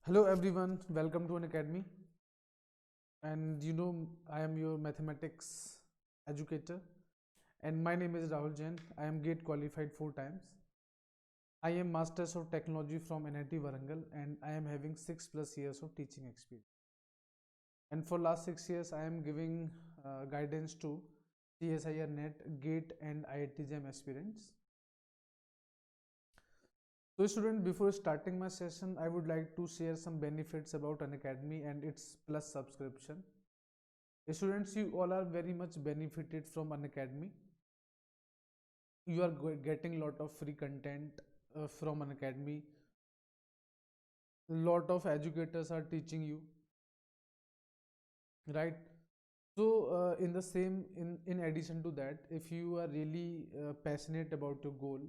Hello everyone, welcome to an academy. And I am your mathematics educator, and my name is Rahul Jain. I am GATE qualified 4 times. I am Masters of Technology from NIT Warangal, and I am having 6+ years of teaching experience. And for last 6 years, I am giving guidance to CSIR NET, GATE, and IIT JAM aspirants. So student, before starting my session, I would like to share some benefits about Unacademy and its plus subscription. Students, you all are very much benefited from Unacademy. You are getting lot of free content from Unacademy. Lot of educators are teaching you, right? So in the same in addition to that, if you are really passionate about your goal,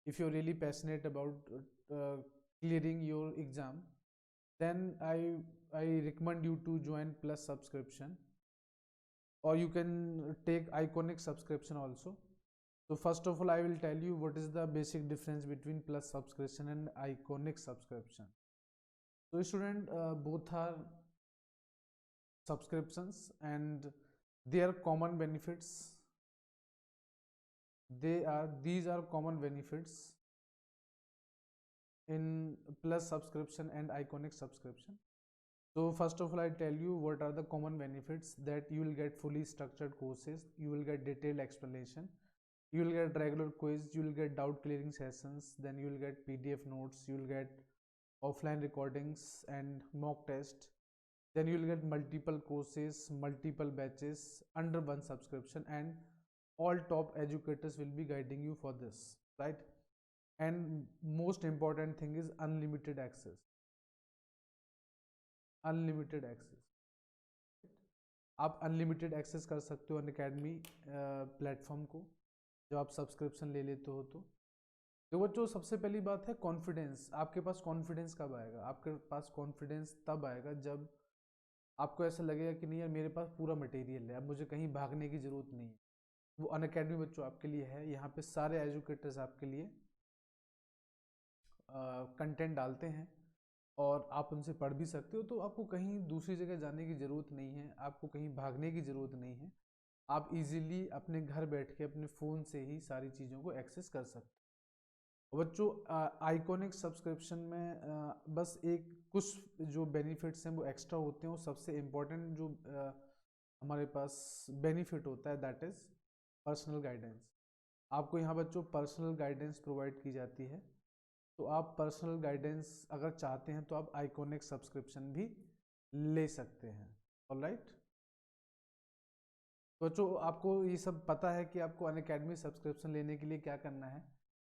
if you're really passionate about clearing your exam, then I recommend you to join plus subscription, or you can take iconic subscription also. So first of all, I will tell you what is the basic difference between plus subscription and iconic subscription. So student, both are subscriptions and their common benefits. These are common benefits in plus subscription and iconic subscription. So first of all, I tell you what are the common benefits: that you will get fully structured courses, you will get detailed explanation, you will get regular quiz, you will get doubt clearing sessions, then you will get PDF notes, you will get offline recordings and mock test, then you will get multiple courses, multiple batches under one subscription, and all top educators will be guiding you for this, right? And most important thing is unlimited access. Unlimited access, आप unlimited access कर सकते हो Unacademy platform को जब आप subscription ले लेते हो। तो बच्चों, सबसे पहली बात है कॉन्फिडेंस। आपके पास कॉन्फिडेंस कब आएगा? आपके पास कॉन्फिडेंस तब आएगा जब आपको ऐसा लगेगा कि नहीं यार, मेरे पास पूरा मटेरियल है, अब मुझे कहीं भागने की ज़रूरत नहीं है। वो अनअकैडमी बच्चों आपके लिए है। यहाँ पे सारे एजुकेटर्स आपके लिए कंटेंट डालते हैं और आप उनसे पढ़ भी सकते हो। तो आपको कहीं दूसरी जगह जाने की ज़रूरत नहीं है, आपको कहीं भागने की ज़रूरत नहीं है। आप इजीली अपने घर बैठ के अपने फ़ोन से ही सारी चीज़ों को एक्सेस कर सकते हो। बच्चों, आइकॉनिक सब्सक्रिप्शन में बस एक कुछ जो बेनिफिट्स हैं वो एक्स्ट्रा होते हैं। और सबसे इम्पोर्टेंट जो हमारे पास बेनिफिट होता है, दैट इज़ पर्सनल गाइडेंस। आपको यहाँ बच्चों पर्सनल गाइडेंस प्रोवाइड की जाती है। तो आप पर्सनल गाइडेंस अगर चाहते हैं तो आप आइकॉनिक सब्सक्रिप्शन भी ले सकते हैं। ऑलराइट बच्चों, आपको ये सब पता है कि आपको अनअकैडमी सब्सक्रिप्शन लेने के लिए क्या करना है।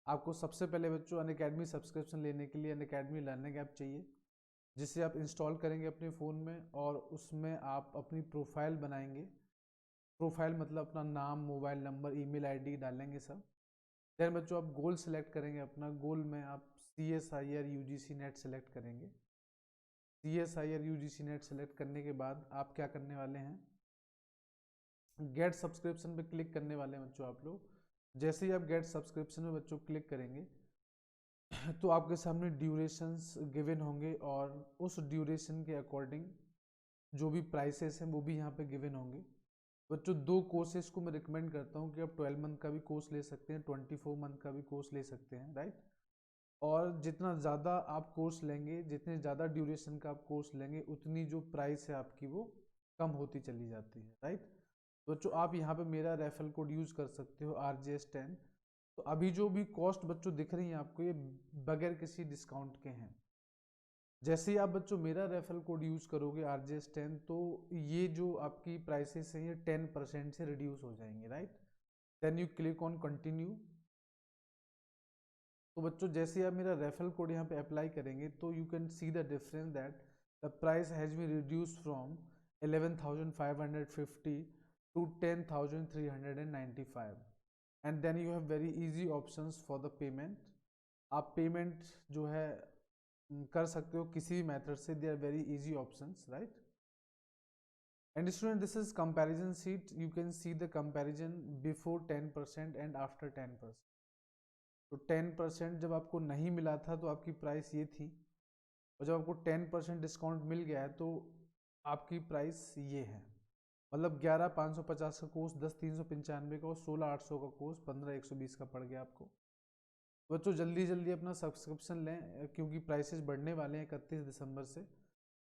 आपको सबसे पहले बच्चों अनअकैडमी सब्सक्रिप्शन लेने के लिए अनअकैडमी लर्निंग ऐप चाहिए, जिसे आप इंस्टॉल करेंगे अपने फ़ोन में, और उसमें आप अपनी प्रोफाइल बनाएंगे। प्रोफाइल मतलब अपना नाम, मोबाइल नंबर, ईमेल आईडी डालेंगे सब। देन बच्चों आप गोल सेलेक्ट करेंगे। अपना गोल में आप CSIR UGC नेट सेलेक्ट करेंगे। CSIR UGC नेट सेलेक्ट करने के बाद आप क्या करने वाले हैं, गेट सब्सक्रिप्शन पे क्लिक करने वाले हैं बच्चों आप लोग। जैसे ही आप गेट सब्सक्रिप्शन में बच्चों क्लिक करेंगे तो आपके सामने ड्यूरेशंस गिवन होंगे, और उस ड्यूरेशन के अकॉर्डिंग जो भी प्राइसेस हैं वो भी यहाँ पे गिवन होंगे। बच्चों, 2 कोर्सेज को मैं रिकमेंड करता हूँ कि आप 12 मंथ का भी कोर्स ले सकते हैं, 24 मंथ का भी कोर्स ले सकते हैं, राइट। और जितना ज़्यादा आप कोर्स लेंगे, जितने ज़्यादा ड्यूरेशन का आप कोर्स लेंगे, उतनी जो प्राइस है आपकी वो कम होती चली जाती है, राइट। तो बच्चों, आप यहाँ पे मेरा रेफरल कोड यूज़ कर सकते हो RJS10। तो अभी जो भी कॉस्ट बच्चों दिख रही है आपको, ये बगैर किसी डिस्काउंट के हैं। जैसे ही आप बच्चों मेरा रेफरल कोड यूज़ करोगे RJS10, तो ये जो आपकी प्राइसेस हैं ये 10% से रिड्यूस हो जाएंगे, right. Then you click on continue. तो बच्चों, जैसे आप मेरा रेफरल कोड यहाँ पे अप्लाई करेंगे तो you can see the difference that the price has been reduce from 11,550 to 10,395। And then you have very easy options for the payment. आप पेमेंट जो है कर सकते हो किसी भी मेथड से। They are very easy options, right. And student, this is comparison sheet. You can see the comparison before 10% and after 10%। तो 10% जब आपको नहीं मिला था तो आपकी प्राइस ये थी, और जब आपको 10% डिस्काउंट मिल गया है तो आपकी प्राइस ये है, मतलब 11,550 का कोर्स 10,395 का और 16,800 का कोर्स 15,120 का पड़ गया आपको। बच्चों जल्दी जल्दी अपना सब्सक्रिप्शन लें क्योंकि प्राइसेस बढ़ने वाले हैं 31 दिसंबर से।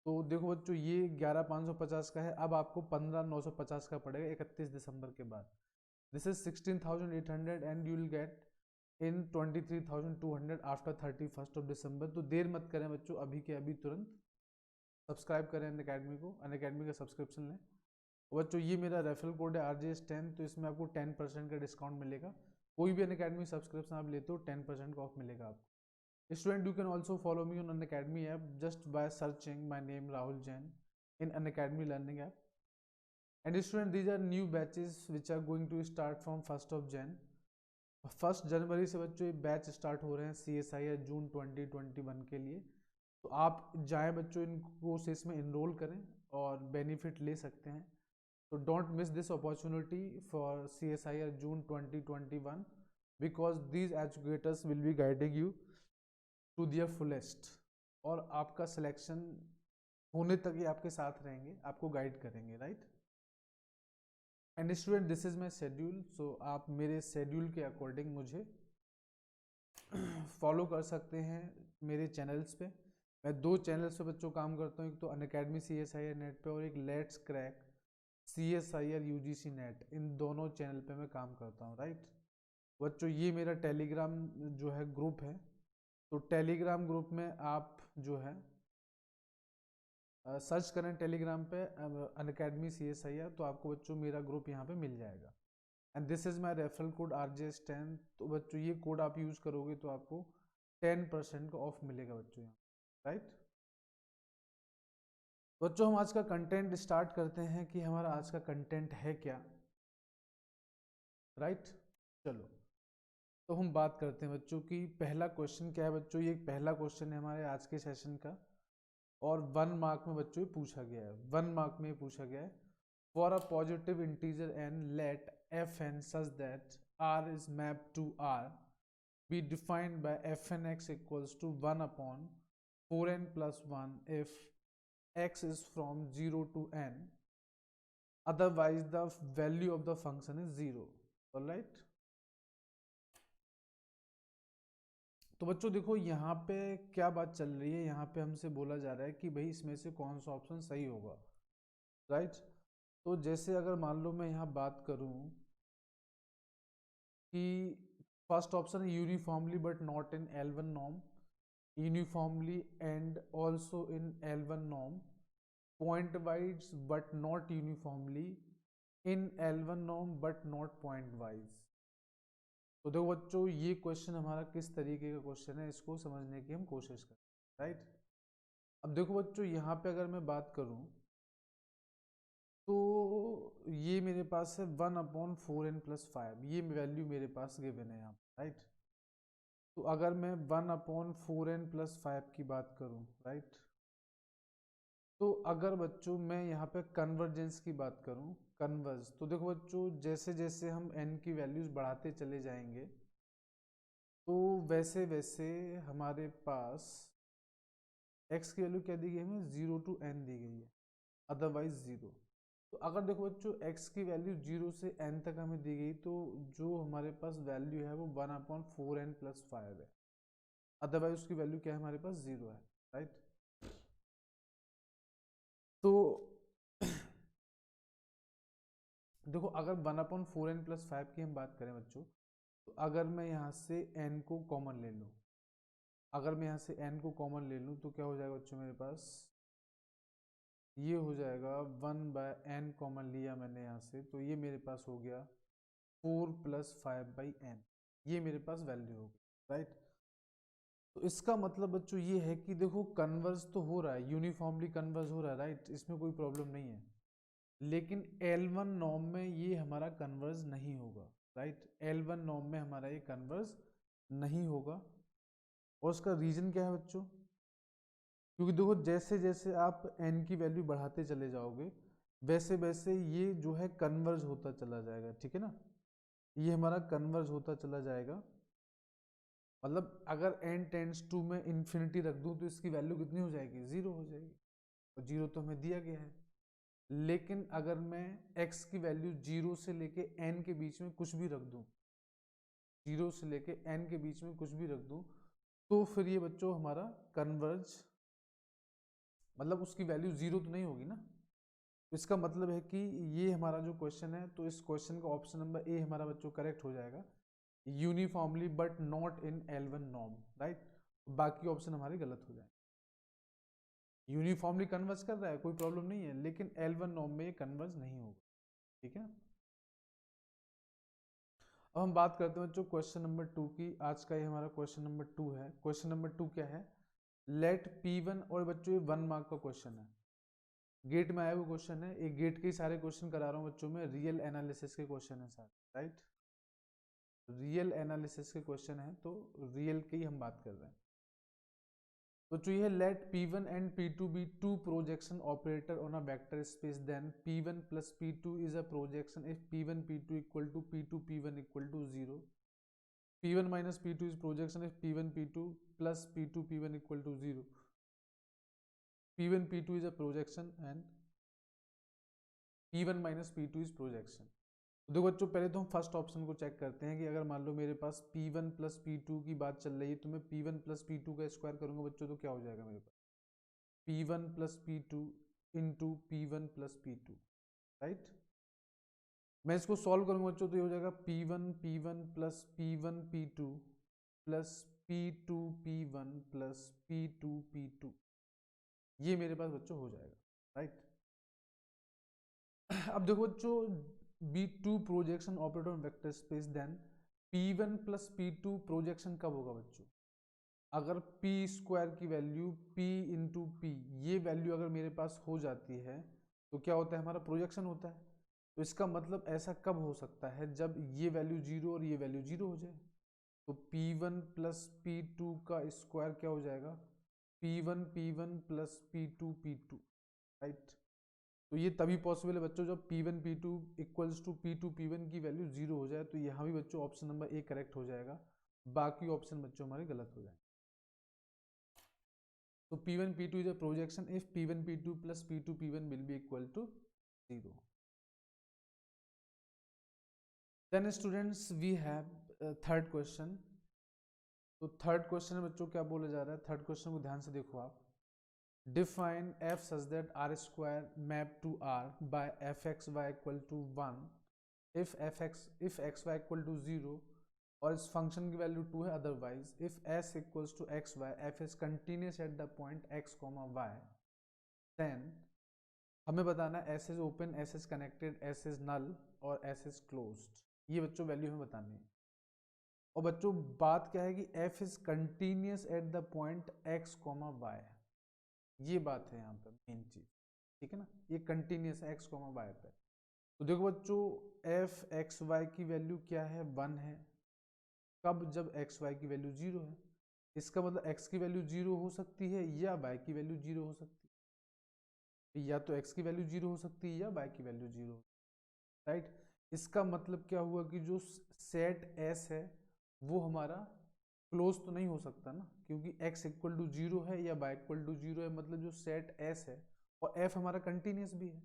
तो देखो बच्चों ये 11,550 का है, अब आपको 15,950 का पड़ेगा 31 दिसंबर के बाद। This is 16,800 and you will get in 23,200 after 31st दिसंबर। तो देर मत करें बच्चों, अभी के अभी तुरंत सब्सक्राइब करें अनअकैडमी को, अनअकैडमी का सब्सक्रिप्शन लें। बच्चों ये मेरा रेफरल कोड है RJS10, तो इसमें आपको 10% का डिस्काउंट मिलेगा। कोई भी अनअकैडमी सब्सक्रिप्शन आप लेते हो 10% का ऑफ मिलेगा आपको। Student you can also follow me on Unacademy app just by searching my name Rahul Jain in Unacademy learning app. And student these are new batches which are going to start from 1 Jan। 1 जनवरी से बच्चों ये batch start हो रहे हैं CSI या जून 2021 के लिए। तो आप जाएं बच्चों इन कोर्सेस में इनरोल करें और बेनिफिट ले सकते हैं। So don't miss this opportunity for CSIR June 2021 because these educators will be guiding you to their fullest और आपका सिलेक्शन होने तक ही आपके साथ रहेंगे, आपको गाइड करेंगे, right. And student this is my schedule, so आप मेरे शेड्यूल के अकॉर्डिंग मुझे फॉलो कर सकते हैं मेरे चैनल्स पे। मैं 2 चैनल्स पे बच्चों काम करता हूँ, एक तो अनअकैडमी CSIR नेट पे और एक let's crack CSIR UGC net. इन दोनों चैनल पे मैं काम करता हूँ, राइट। बच्चों ये मेरा टेलीग्राम जो है ग्रुप है, तो टेलीग्राम ग्रुप में आप जो है सर्च करें टेलीग्राम पे अनअकैडमी CSIR, तो आपको बच्चों मेरा ग्रुप यहाँ पे मिल जाएगा। And this is my referral code RJS10। तो बच्चों ये कोड आप यूज करोगे तो आपको 10% का ऑफ मिलेगा बच्चों यहाँ, राइट। बच्चों हम आज का कंटेंट स्टार्ट करते हैं कि हमारा आज का कंटेंट है क्या, राइट। चलो तो हम बात करते हैं बच्चों की पहला क्वेश्चन क्या है। बच्चों ये पहला क्वेश्चन है हमारे आज के सेशन का और 1 मार्क में बच्चों ये पूछा गया है, 1 मार्क में पूछा गया है। For a positive integer n let fn such that r is mapped to r be defined by fnx equals to 1 upon 4n plus 1 if x is from 0 to n, otherwise the value of the function is 0। Alright. तो बच्चों देखो यहाँ पे क्या बात चल रही है, यहाँ पे हमसे बोला जा रहा है कि भाई इसमें से कौन सा ऑप्शन सही होगा, राइट। तो जैसे अगर मान लो मैं यहाँ बात करूँ कि फर्स्ट ऑप्शन है uniformly but not in L1 norm, uniformly and also in L1 norm, point wise but not uniformly in L1 norm but not point wise. तो देखो बच्चों ये क्वेश्चन हमारा किस तरीके का क्वेश्चन है, इसको समझने की हम कोशिश करें, राइट। अब देखो बच्चों यहाँ पे अगर मैं बात करूँ तो ये मेरे पास है 1/4n+5, ये वैल्यू मेरे पास गिवन है यहाँ, राइट। तो अगर मैं 1/4n+5 की बात करूँ, राइट, तो अगर बच्चों मैं यहाँ पे कन्वर्जेंस की बात करूँ, कन्वर्ज, तो देखो बच्चों जैसे जैसे हम n की वैल्यूज बढ़ाते चले जाएंगे तो वैसे वैसे हमारे पास x की वैल्यू क्या दी गई है हमें, 0 to n दी गई है, अदरवाइज 0। तो अगर देखो बच्चों x की वैल्यू 0 से n तक हमें दी गई तो जो हमारे पास वैल्यू है वो 1/4n+5 है, अदरवाइज उसकी वैल्यू क्या है हमारे पास 0 है, राइट। तो देखो अगर 1/4n+5 की हम बात करें बच्चों, तो अगर मैं यहाँ से n को कॉमन ले लूँ, अगर मैं यहाँ से n को कॉमन ले लूँ तो क्या हो जाएगा बच्चों मेरे पास, ये हो जाएगा 1/n कॉमन लिया मैंने यहाँ से, तो ये मेरे पास हो गया 4+5/n, ये मेरे पास वैल्यू होगी, राइट। तो इसका मतलब बच्चों ये है कि देखो कन्वर्ज तो हो रहा है, यूनिफॉर्मली कन्वर्ज हो रहा है, राइट, इसमें कोई प्रॉब्लम नहीं है। लेकिन L1 नॉर्म में ये हमारा कन्वर्ज नहीं होगा, राइट। L1 नॉर्म में हमारा ये कन्वर्ज नहीं होगा और उसका रीजन क्या है बच्चों, क्योंकि देखो जैसे जैसे आप n की वैल्यू बढ़ाते चले जाओगे वैसे वैसे ये जो है कन्वर्ज होता चला जाएगा, ठीक है ना, ये हमारा कन्वर्ज होता चला जाएगा, मतलब अगर n टेंड्स टू में इन्फिनिटी रख दूं तो इसकी वैल्यू कितनी हो जाएगी, 0 हो जाएगी, और 0 तो हमें दिया गया है। लेकिन अगर मैं x की वैल्यू 0 से लेके n के बीच में कुछ भी रख दूं, 0 से लेके n के बीच में कुछ भी रख दूं, तो फिर ये बच्चों हमारा कन्वर्ज, मतलब उसकी वैल्यू 0 तो नहीं होगी ना। तो इसका मतलब है कि ये हमारा जो क्वेश्चन है, तो इस क्वेश्चन का ऑप्शन नंबर ए हमारा बच्चों करेक्ट हो जाएगा, uniformly but not in L1 norm, right. बाकी ऑप्शन हमारे गलत हो जाएंगे। यूनिफॉर्मली कन्वर्ज कर रहा है, कोई प्रॉब्लम नहीं है, लेकिन L1 नॉर्म में ये कन्वर्ज नहीं होगा, ठीक है। अब हम बात करते हैं बच्चों क्वेश्चन नंबर 2 की। आज का ये हमारा क्वेश्चन नंबर 2 है। क्वेश्चन नंबर 2 क्या है, लेट P1, और बच्चों ये 1 मार्क का क्वेश्चन है, गेट में आया हुआ क्वेश्चन है। एक गेट के ही सारे क्वेश्चन करा रहा हूँ बच्चों में, रियल एनालिसिस के क्वेश्चन है सारे, राइट। रियल एनालिसिस के क्वेश्चन है, तो रियल की हम बात कर रहे हैं। तो जो ये late P1 and P2 be two projection operator on a vector space, then P1 plus P2 is a projection if P1 P2 equal to P2 P1 equal to 0. P1 minus P2 is projection if P1 P2 plus P2 P1 equal to 0. P1 P2 is a projection and P1 minus P2 is projection. तो देखो बच्चों, पहले तो हम first option को check करते हैं कि अगर मान लो मेरे पास P1 प्लस P2 की बात चल रही है, तो मैं P1 प्लस P2 का स्क्वायर करूंगा बच्चों, तो क्या हो जाएगा मेरे पास, P1 plus P2 into P1 plus P2, right. मैं इसको सॉल्व करूंगा बच्चों, तो ये हो जाएगा P1 P1 plus P1 P2 plus P2 P1 plus P2 P2, ये मेरे पास बच्चों हो जाएगा, राइट। अब देखो बच्चों, B2 projection operator on vector space, then P1 plus P2 projection कब होगा बच्चों, अगर p स्क्वायर की वैल्यू p इंटू पी, ये वैल्यू अगर मेरे पास हो जाती है, तो क्या होता है, हमारा प्रोजेक्शन होता है। तो इसका मतलब ऐसा कब हो सकता है, जब ये वैल्यू 0 और ये वैल्यू 0 हो जाए। तो P1 प्लस P2 का स्क्वायर क्या हो जाएगा, P1 P1 plus P2 P2, right. तो ये तभी पॉसिबल है बच्चों जब P1 P2 equals to P2 P1 की वैल्यू 0 हो जाए। तो यहाँ भी बच्चों ऑप्शन नंबर ए करेक्ट हो जाएगा, बाकी ऑप्शन बच्चों हमारे गलत हो जाएंगे। So P1 P2 is a projection if P1 P2 plus P2 P1 will be equal to 0. Then students we have third question. तो थर्ड क्वेश्चन में बच्चों क्या बोला जा रहा है, थर्ड क्वेश्चन को ध्यान से देखो आप। Define f such that r square map to r by fxy equal to 1 if xy equal to 0 और इस फंक्शन की वैल्यू 2 है, otherwise if s equals to x y, f is continuous at the point x, y, then हमें बताना है s is open, s is connected, s is null और s is closed. ये बच्चों वैल्यू हमें बतानी है। और बच्चों बात क्या है कि f is continuous at the point x, y, ये बात है यहाँ पर मेन चीज, ठीक है ना, ये कंटिन्यूस है x, y पे। तो देखो बच्चों, f x y की वैल्यू क्या है, 1 है, कब, जब x y की वैल्यू 0 है। इसका मतलब x की वैल्यू 0 हो सकती है या y की वैल्यू 0 हो सकती है, या तो x की वैल्यू 0 हो सकती है या y की वैल्यू 0, राइट। इसका मतलब क्या हुआ कि जो सेट S है वो हमारा क्लोज तो नहीं हो सकता ना, क्योंकि x इक्वल टू 0 है या y इक्वल टू 0 है, मतलब जो सेट S है और f हमारा कंटिन्यूस भी है।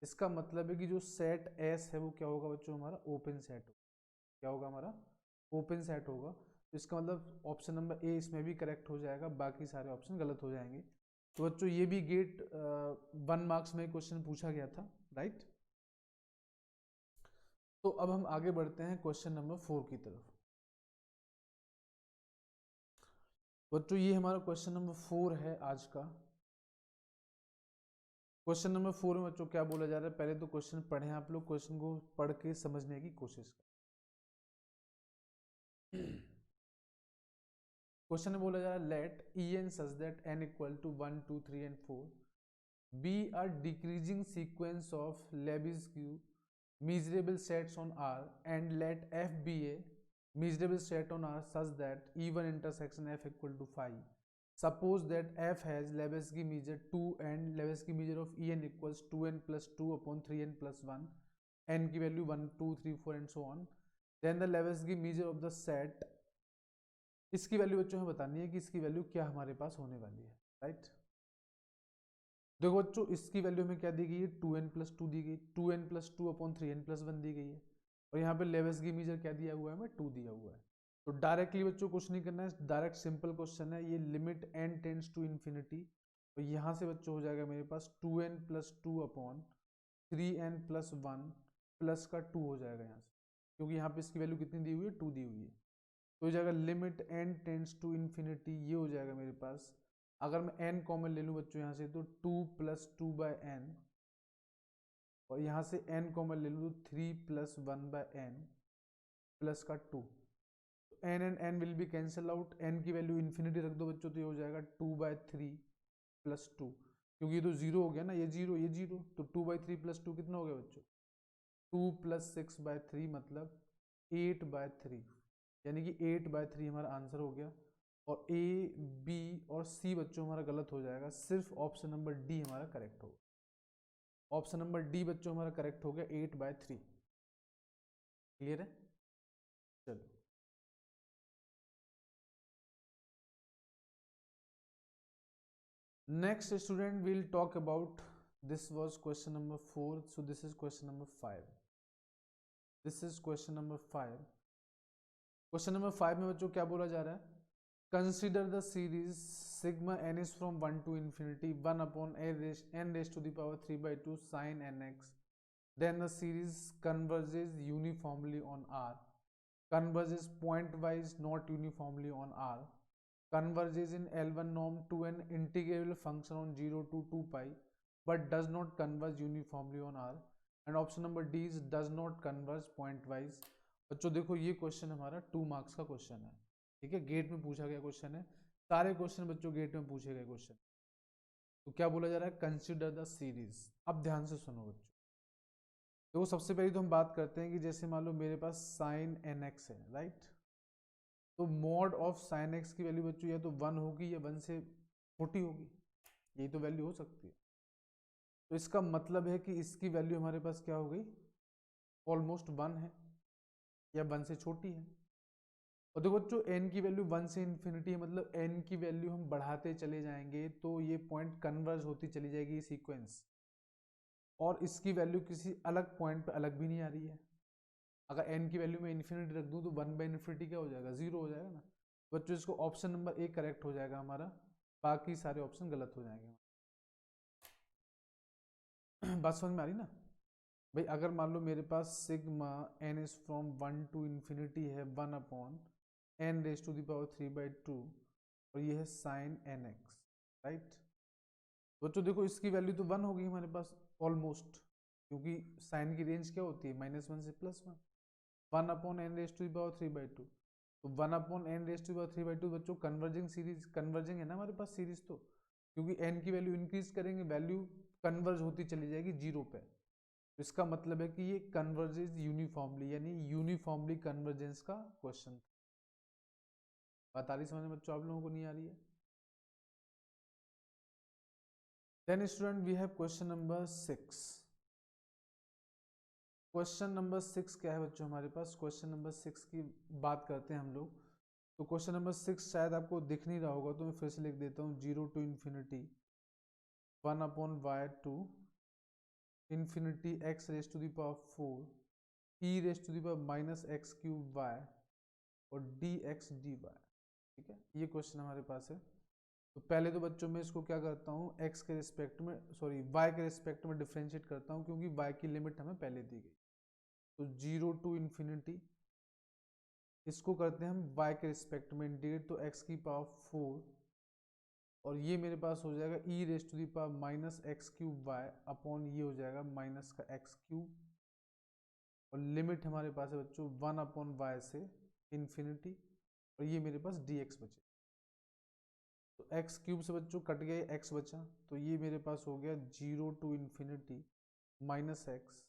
इसका मतलब है कि जो सेट S है वो क्या होगा बच्चों, हमारा ओपन सेट होगा। क्या होगा, हमारा ओपन सेट होगा। तो इसका मतलब ऑप्शन नंबर ए इसमें भी करेक्ट हो जाएगा, बाकी सारे ऑप्शन गलत हो जाएंगे। तो बच्चों ये भी गेट 1 मार्क्स में क्वेश्चन पूछा गया था, राइट। तो अब हम आगे बढ़ते हैं क्वेश्चन नंबर 4 की तरफ। बच्चों ये हमारा क्वेश्चन नंबर 4 है आज का। क्वेश्चन नंबर 4 में बच्चों क्या बोला जा रहा है, पहले तो क्वेश्चन पढ़े आप लोग, क्वेश्चन को पढ़ के समझने की कोशिश करें। क्वेश्चन में बोला जा रहा है late en such that n equal to 1 2 3 and 4 be a decreasing sequence of Lebesgue measurable sets on R and let f be a measurable set on R such that E1 intersection f equal to 5. Suppose that f has Lebesgue measure 2 and Lebesgue measure of En equals 2n plus 2 upon 3n plus 1, n की value 1 2 3 4 and so on. Then the Lebesgue measure of the set इसकी value बच्चों हमें बतानी है कि इसकी value क्या हमारे पास होने वाली है, राइट। देखो बच्चों इसकी वैल्यू में क्या दी गई है, 2n+2 दी गई, 2n+2/3n+1 दी गई है, और यहाँ पे लेवेसगी मीजर क्या दिया हुआ है, हमें 2 दिया हुआ है। तो डायरेक्टली बच्चों कुछ नहीं करना है, डायरेक्ट सिंपल क्वेश्चन है, ये limit n tends to infinity, तो यहाँ से बच्चों हो जाएगा मेरे पास 2n+2/3n+1 प्लस का 2 हो जाएगा यहाँ से, क्योंकि यहाँ पे इसकी वैल्यू कितनी दी हुई है, 2 दी हुई है। तो हो जाएगा limit n tends to infinity, ये हो जाएगा मेरे पास। अगर मैं n कॉमन ले लूँ बच्चों यहाँ से, तो 2+2/n, और यहाँ से n कॉमन ले लूँ तो 3+1/n प्लस का 2। तो n and n will be cancel out, n की वैल्यू इन्फिनिटी रख दो बच्चों, तो ये हो जाएगा 2/3+2, क्योंकि ये तो 0 हो गया ना, ये 0 ये 0, तो 2/3+2 कितना हो गया बच्चों, 2+6/3 मतलब 8/3, यानी कि 8/3 हमारा आंसर हो गया। और ए बी और सी बच्चों हमारा गलत हो जाएगा, सिर्फ ऑप्शन नंबर डी हमारा करेक्ट होगा। ऑप्शन नंबर डी बच्चों हमारा करेक्ट हो गया, 8/3। क्लियर है, चलो next student will talk about, this was question number 4, so this is question number 5। This is question number 5। Question number 5 में बच्चों क्या बोला जा रहा है, consider the series sigma n is from 1 to infinity 1/n⁻³ sin nx, then the series converges uniformly on R, converges pointwise not uniformly on R, converges in L1 norm to an integrable function on 0 to 2 pi but does not converge uniformly on R, and option number D is does not converge pointwise। बच्चों देखो ये question हमारा 2 marks का question है, ठीक है, gate में पूछा गया क्वेश्चन है, सारे क्वेश्चन बच्चों गेट में पूछे गए क्वेश्चन। तो क्या बोला जा रहा है, कंसिडर द सीरीज। अब ध्यान से सुनो बच्चों, तो सबसे पहले तो हम बात करते हैं कि जैसे मान लो मेरे पास साइन nx है, राइट, तो मॉड ऑफ साइन एक्स की वैल्यू बच्चों या तो 1 होगी या 1 से छोटी होगी, यही तो वैल्यू हो सकती है। तो इसका मतलब है कि इसकी वैल्यू हमारे पास क्या हो गई, ऑलमोस्ट 1 है या 1 से छोटी है। और देखो बच्चों n की वैल्यू 1 से इन्फिनिटी है, मतलब n की वैल्यू हम बढ़ाते चले जाएंगे तो ये पॉइंट कन्वर्ज होती चली जाएगी सीक्वेंस, और इसकी वैल्यू किसी अलग पॉइंट पे अलग भी नहीं आ रही है। अगर n की वैल्यू में इन्फिनिटी रख दूं तो 1/इन्फिनिटी क्या हो जाएगा, 0 हो जाएगा ना। बच्चों इसको ऑप्शन नंबर ए करेक्ट हो जाएगा हमारा, बाकी सारे ऑप्शन गलत हो जाएंगे। बात समझ में आ रही ना भाई, अगर मान लो मेरे पास sigma n is from 1 to infinity है 1/n⁻³ और ये है साइन nx, राइट। बच्चों देखो इसकी वैल्यू तो 1 होगी हमारे पास ऑलमोस्ट, क्योंकि साइन की रेंज क्या होती है, -1 से +1, 1/n⁻³ तो 1/n⁻³ बच्चों कन्वर्जिंग सीरीज, कन्वर्जिंग है ना हमारे पास सीरीज, तो क्योंकि n की वैल्यू इंक्रीज करेंगे वैल्यू कन्वर्ज होती चली जाएगी 0 पे। तो इसका मतलब है कि ये कन्वर्जेस यूनिफॉर्मली, यानी यूनिफॉर्मली कन्वर्जेंस का क्वेश्चन। बात आ रही समझ में बच्चों, आप लोगों को नहीं आ रही है? Then student we have question number 6। Question number 6 क्या है बच्चों हमारे पास, क्वेश्चन नंबर 6 की बात करते हैं हम लोग। तो क्वेश्चन नंबर 6 शायद आपको दिख नहीं रहा होगा, तो मैं फिर से लिख देता हूँ, 0 to infinity 1/y to infinity x⁻⁴ e⁻⁻x³ y और dx dy, ठीक है, ये क्वेश्चन हमारे पास है। तो पहले तो बच्चों में इसको क्या करता हूँ, x के रिस्पेक्ट में, सॉरी y के रिस्पेक्ट में डिफ्रेंशिएट करता हूँ, क्योंकि y की लिमिट हमें पहले दी गई। तो 0 to infinity, इसको करते हैं हम y के रिस्पेक्ट में इंटीग्रेट, तो x⁻⁴, और ये मेरे पास हो जाएगा e⁻⁻x³ y अपॉन ये हो जाएगा माइनस का x³, और लिमिट हमारे पास है बच्चों 1/y से इन्फिनिटी, और ये मेरे पास dx बचे। तो x³ से बच्चों कट गए, x बचा, तो ये मेरे पास हो गया 0 to infinity -x।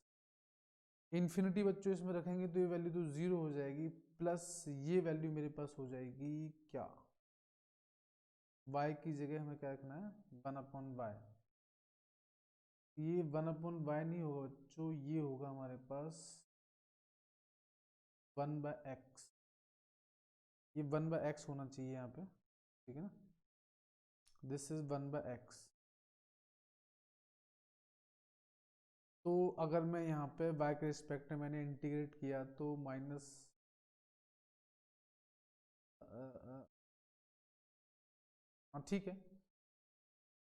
इन्फिनिटी बच्चों इसमें रखेंगे तो ये वैल्यू तो 0 हो जाएगी, प्लस ये वैल्यू मेरे पास हो जाएगी क्या, y की जगह हमें क्या रखना है, 1/y। ये 1/y नहीं होगा बच्चों, ये होगा हमारे पास 1/x। ये 1/x होना चाहिए यहाँ पे, ठीक है ना, दिस इज 1/x। तो अगर मैं यहाँ पे y के रिस्पेक्ट में मैंने इंटीग्रेट किया तो माइनस ठीक है,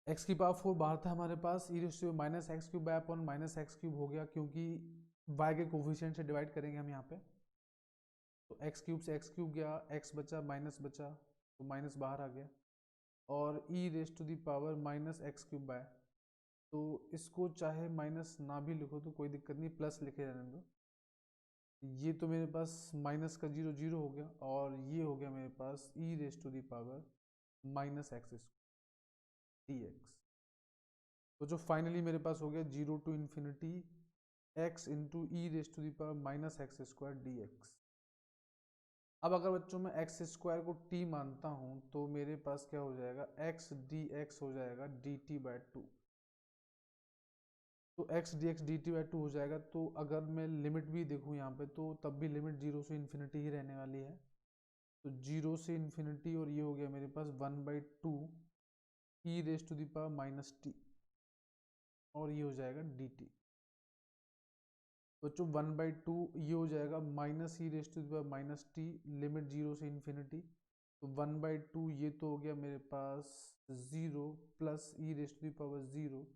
x की पावर 4 बाहर था हमारे पास, e minus x cube by upon minus x cube हो गया, क्योंकि y के कोफिशिएंट से डिवाइड करेंगे हम यहाँ पे, तो एक्स क्यूब से एक्स क्यूब गया, x बचा माइनस बचा, तो माइनस बाहर आ गया, और e raise to the power minus x cube by, तो इसको चाहे माइनस ना भी लिखो तो कोई दिक्कत नहीं, प्लस लिखे रहने दो। ये तो मेरे पास माइनस का जीरो जीरो हो गया, और ये हो गया मेरे पास e raise to the power minus x d x. तो जो फाइनली मेरे पास हो गया 0 to infinity x into e raise to the power minus x square d x. अब अगर बच्चों मैं एक्स स्क्वायर को t मानता हूँ तो मेरे पास क्या हो जाएगा, x डी एक्स हो जाएगा डी टी बाई टू, तो x D x D T by two हो जाएगा। तो अगर मैं लिमिट भी देखूँ यहाँ पे तो तब भी लिमिट 0 से इन्फिनिटी ही रहने वाली है, तो 0 से इन्फिनिटी, और ये हो गया मेरे पास 1/2 e raise to the power minus t, और ये हो जाएगा डी टी। बच्चों 1/2 ये हो जाएगा minus e raise to the power minus t, limit 0 से इन्फिनिटी, तो 1/2 ये तो हो गया मेरे पास 0 plus e raise to the power 0।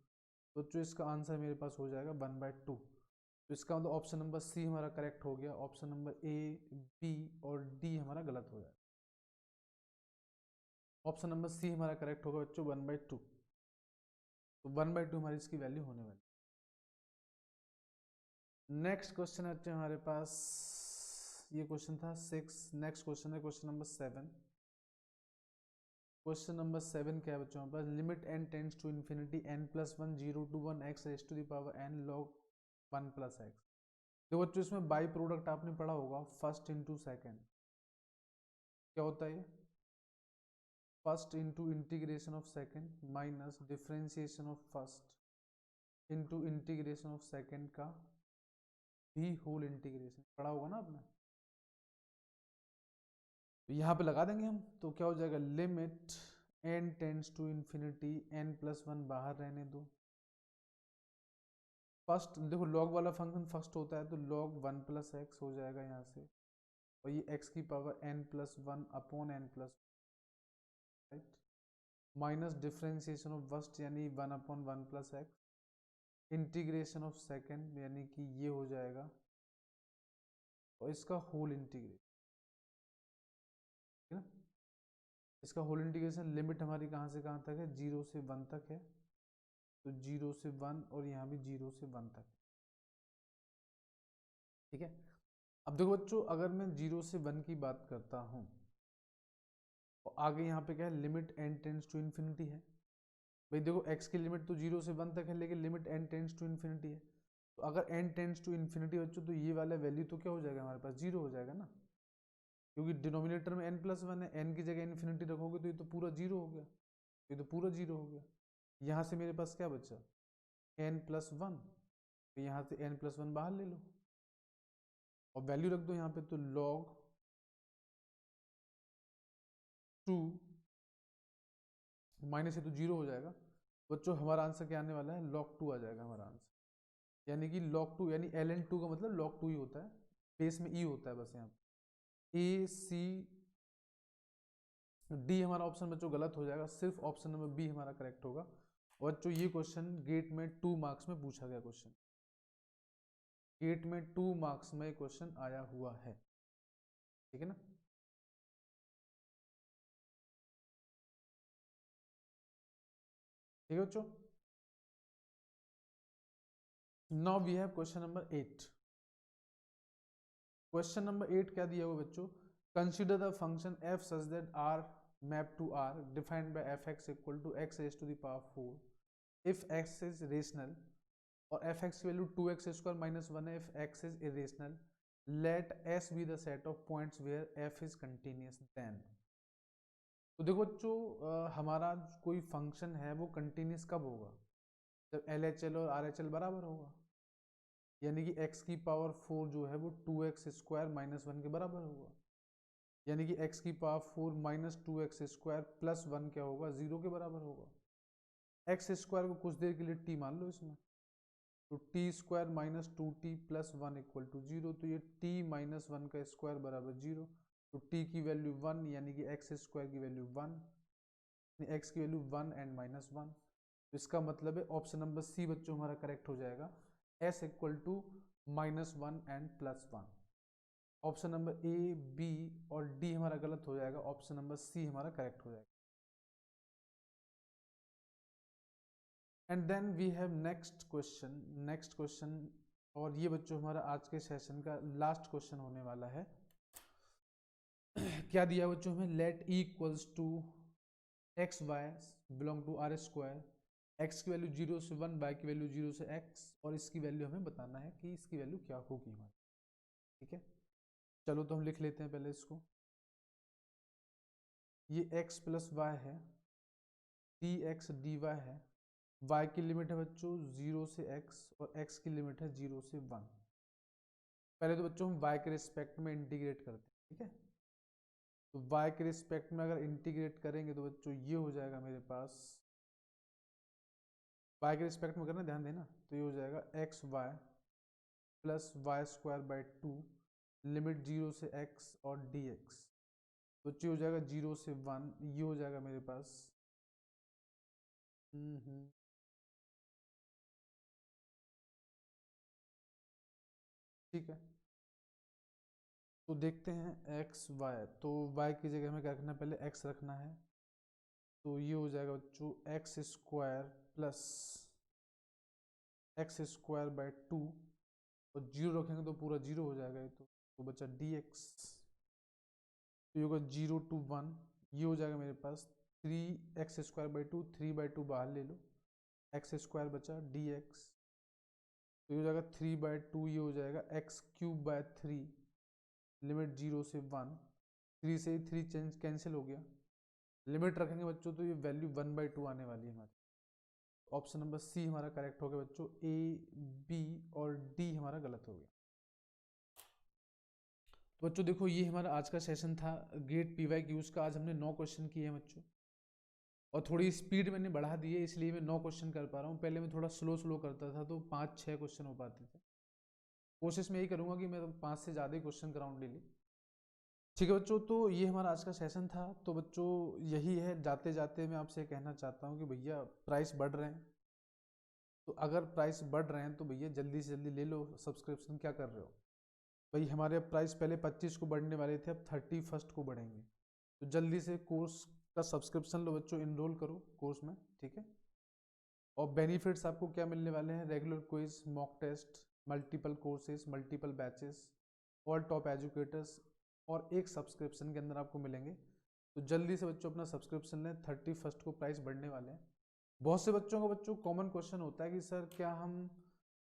बच्चों इसका आंसर मेरे पास हो जाएगा 1/2। तो इसका मतलब ऑप्शन नंबर सी हमारा करेक्ट हो गया, ऑप्शन नंबर ए, बी और डी हमारा गलत हो जाएगा। ऑप्शन नंबर सी हमारा करेक्ट होगा बच्चों 1/2, तो 1/2 हमारी इसकी वैल्यू होने वाली। नेक्स्ट क्वेश्चन है हमारे पास, ये क्वेश्चन था 6, नेक्स्ट क्वेश्चन है क्वेश्चन नंबर 7। क्वेश्चन नंबर 7 क्या है बच्चों हमारे पास, limit n tends to infinity n plus 1 0 to 1 x raise to the power n log 1 plus x. देखो बच्चों इसमें बाई प्रोडक्ट आपने पढ़ा होगा, फर्स्ट इंटू सेकेंड, क्या होता है ये, first into integration of second minus differentiation of first into integration of second का भी होल इंटीग्रेशन, पढ़ा होगा ना आपने। तो यहाँ पे लगा देंगे हम, तो क्या हो जाएगा, limit n tends to infinity n plus 1 बाहर रहने दो, फर्स्ट देखो लॉग वाला फंक्शन फर्स्ट होता है तो log 1 प्लस एक्स हो जाएगा यहाँ से, और ये x की power n plus 1 upon n plus, right, minus differentiation of first यानी 1 upon 1 plus x, integration of second यानी कि ये हो जाएगा, और इसका होल इंटीग्रेशन, ठीक है ना, इसका होल इंटीग्रेशन, लिमिट हमारी कहाँ से कहाँ तक है, 0 से 1 तक है, तो 0 से 1 और यहाँ भी 0 से 1 तक, ठीक है। अब देखो बच्चों अगर मैं 0 से 1 की बात करता हूँ, तो आगे यहाँ पे क्या है, limit n tends to infinity है, भाई देखो x की लिमिट तो 0 से 1 तक है, लेकिन limit n tends to infinity है, तो अगर n टेंड्स टू इन्फिनिटी बच्चों तो ये वाला वैल्यू तो क्या हो जाएगा हमारे पास, 0 हो जाएगा ना, क्योंकि डिनोमिनेटर में n प्लस 1 है, n की जगह इन्फिनिटी रखोगे तो ये तो पूरा 0 हो गया, ये तो पूरा 0 हो गया। यहाँ से मेरे पास क्या बचा, n प्लस 1, तो यहाँ से n प्लस 1 बाहर ले लो और वैल्यू रख दो यहाँ पे, तो log 2 माइनस है तो 0 हो जाएगा बच्चों, हमारा आंसर क्या आने वाला है, log 2 आ जाएगा हमारा आंसर, यानी कि log 2 यानी ln 2 का मतलब log 2 ही होता है, बेस में e होता है बस, यहाँ ए सी डी हमारा ऑप्शन बच्चों गलत हो जाएगा, सिर्फ ऑप्शन नंबर बी हमारा करेक्ट होगा। और बच्चों ये क्वेश्चन गेट में 2 मार्क्स में पूछा गया क्वेश्चन, गेट में 2 मार्क्स में क्वेश्चन आया हुआ है, ठीक है ना। ठीक है बच्चों, now we have question number 8। Question number 8 क्या दिया हुआ बच्चों, consider the function f such that r map to r defined by fx equal to x raised to the power 4 if x is rational, और fx की value 2x square minus 1 है, if x is irrational let s be the set of points where f is continuous then। तो देखो बच्चों हमारा कोई function है वो कंटिन्यूस कब होगा, जब LHL और RHL बराबर होगा, यानी कि x की पावर 4 जो है वो 2x स्क्वायर माइनस 1 के बराबर होगा, यानी कि x की पावर 4 माइनस 2x² प्लस 1 क्या होगा, 0 के बराबर होगा। x² को कुछ देर के लिए t मान लो इसमें, तो t² minus 2t plus 1 equal to 0, तो ये t माइनस 1 का स्क्वायर बराबर 0, तो t की वैल्यू 1 यानी कि x² की वैल्यू 1, x की वैल्यू 1 एंड माइनस 1। तो इसका मतलब है ऑप्शन नंबर सी बच्चों हमारा करेक्ट हो जाएगा, s equal to -1 and +1। Option number A, B और डी हमारा गलत हो जाएगा, ऑप्शन नंबर सी हमारा करेक्ट हो जाएगा। And then we have next question, और ये बच्चों हमारा आज के सेशन का लास्ट क्वेश्चन होने वाला है। क्या दिया बच्चों हमें, let E equals to x y belong to R square, x की वैल्यू 0 से 1, y की वैल्यू 0 से x, और इसकी वैल्यू हमें बताना है कि इसकी वैल्यू क्या होगी हमारी। ठीक है, चलो तो हम लिख लेते हैं पहले इसको। ये x प्लस वाई है, dx dy है, y की लिमिट है बच्चों 0 से x और x की लिमिट है 0 से 1। पहले तो बच्चों हम y के रिस्पेक्ट में इंटीग्रेट करते हैं। ठीक है, तो y के रिस्पेक्ट में अगर इंटीग्रेट करेंगे तो बच्चों ये हो जाएगा मेरे पास, y के रिस्पेक्ट में करना, ध्यान देना, तो ये हो जाएगा x Y plus y²/2 limit 0 से x और dx, तो ये हो जाएगा 0 से 1, ये हो जाएगा मेरे पास ठीक है। तो देखते हैं x y, तो y की जगह हमें क्या रखना है, पहले x रखना है, तो ये हो जाएगा बच्चों x² प्लस x²/2, और 0 रखेंगे तो पूरा 0 हो जाएगा ये, तो बच्चा dx, तो ये होगा 0 to 1, ये हो जाएगा मेरे पास 3x²/2, 3/2 बाहर ले लो, x² बचा dx, तो ये हो जाएगा 3/2, ये हो जाएगा x³/3 लिमिट 0 से 1, 3 से 3 चेंज कैंसिल हो गया, लिमिट रखेंगे बच्चों तो ये वैल्यू 1/2 आने वाली है हमारी। ऑप्शन नंबर सी हमारा करेक्ट हो गया बच्चों, ए, बी और डी हमारा गलत हो गया। तो बच्चों देखो ये हमारा आज का सेशन था गेट PYQs का। आज हमने 9 क्वेश्चन किए हैं बच्चों, और थोड़ी स्पीड मैंने बढ़ा दी है, इसलिए मैं 9 क्वेश्चन कर पा रहा हूँ। पहले मैं थोड़ा स्लो करता था तो 5-6 क्वेश्चन हो पाते थे। कोशिश में यही करूँगा कि मैं 5 से ज़्यादा ही क्वेश्चन कराऊँ डेली। ठीक है बच्चों, तो ये हमारा आज का सेशन था। तो बच्चों यही है, जाते जाते मैं आपसे कहना चाहता हूँ कि भैया प्राइस बढ़ रहे हैं, तो अगर प्राइस बढ़ रहे हैं तो भैया जल्दी से जल्दी ले लो सब्सक्रिप्शन। क्या कर रहे हो भाई, हमारे प्राइस पहले 25 को बढ़ने वाले थे, अब 31 को बढ़ेंगे, तो जल्दी से कोर्स का सब्सक्रिप्शन लो बच्चों, इनरोल करो कोर्स में। ठीक है, और बेनिफिट्स आपको क्या मिलने वाले हैं, regular quiz, mock test, multiple courses, multiple batches, all top educators, और एक सब्सक्रिप्शन के अंदर आपको मिलेंगे। तो जल्दी से बच्चों अपना सब्सक्रिप्शन लें, 31 को प्राइस बढ़ने वाले हैं। बहुत से बच्चों का बच्चों कॉमन क्वेश्चन होता है कि सर क्या हम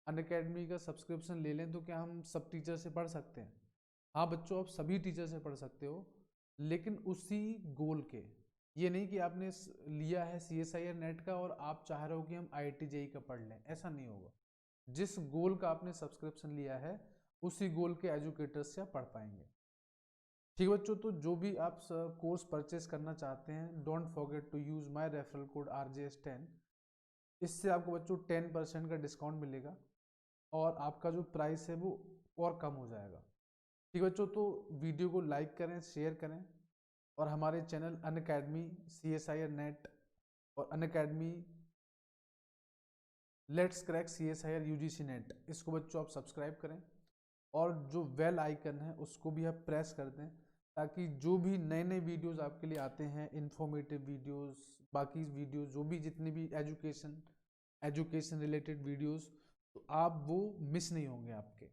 अनअकैडमी का सब्सक्रिप्शन ले लें तो क्या हम सब टीचर से पढ़ सकते हैं। हाँ बच्चों, आप सभी टीचर से पढ़ सकते हो, लेकिन उसी गोल के। ये नहीं कि आपने लिया है CSIR नेट का और आप चाह रहे हो कि हम IIT JEE का पढ़ लें, ऐसा नहीं होगा। जिस गोल का आपने सब्सक्रिप्शन लिया है उसी गोल के एजुकेटर्स से आप पढ़ पाएंगे। ठीक है बच्चों, तो जो भी आप कोर्स परचेस करना चाहते हैं, don't forget to use my referral code RJS10। इससे आपको बच्चों 10% का डिस्काउंट मिलेगा, और आपका जो प्राइस है वो और कम हो जाएगा। ठीक है बच्चों, तो वीडियो को लाइक करें, शेयर करें, और हमारे चैनल अनअकैडमी CSIR नेट और Unacademy let's crack CSIR UGC net, इसको बच्चों आप सब्सक्राइब करें, और जो बेल आइकन है उसको भी आप प्रेस कर दें, ताकि जो भी नए नए वीडियोस आपके लिए आते हैं, इंफॉर्मेटिव वीडियोस, बाकी वीडियोस, जो भी जितनी भी एजुकेशन रिलेटेड वीडियोस, तो आप वो मिस नहीं होंगे आपके।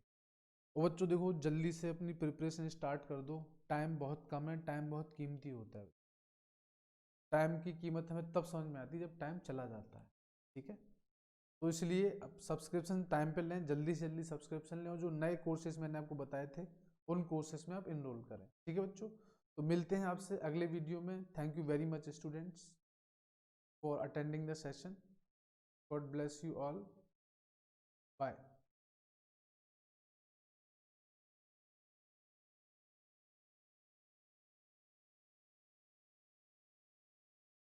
और बच्चों देखो जल्दी से अपनी प्रिपरेशन स्टार्ट कर दो, टाइम बहुत कम है, टाइम बहुत कीमती होता है। टाइम की कीमत हमें तब समझ में आती है जब टाइम चला जाता है। ठीक है, तो इसलिए अब सब्सक्रिप्शन टाइम पे लें, जल्दी से जल्दी सब्सक्रिप्शन लें, और जो नए कोर्सेज मैंने आपको बताए थे उन कोर्सेज में आप इनरोल करें। ठीक है बच्चों, तो मिलते हैं आपसे अगले वीडियो में। Thank you very much students for attending the session. God bless you all, bye.